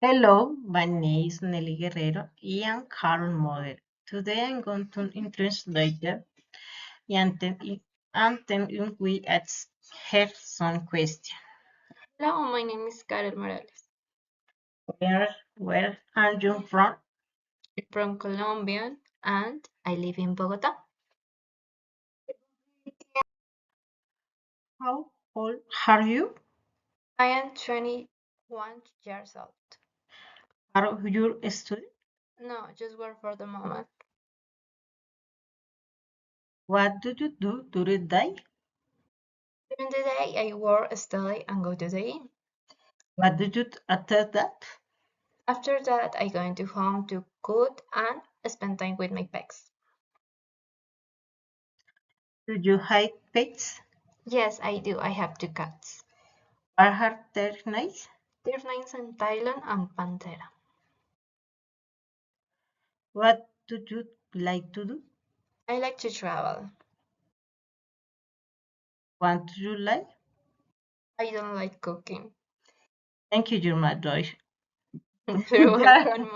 Hello, my name is Nelly Guerrero. I am Carol Model. Today I'm going to translate and then we ask her some questions. Hello, my name is Karel Morales. Where are you from? I'm from Colombia and I live in Bogota. How old are you? I am 21 years old. Are you a student? No, just work for the moment. What do you do during the day? During the day, I work, study, and go to the gym. What do you do after that? After that, I go into home to cook and spend time with my pets. Do you hide pets? Yes, I do. I have two cats. What are their names? Their names are Thailand and Pantera. What do you like to do? I like to travel. What do you like? I don't like cooking. Thank you, you're my joy. You're welcome.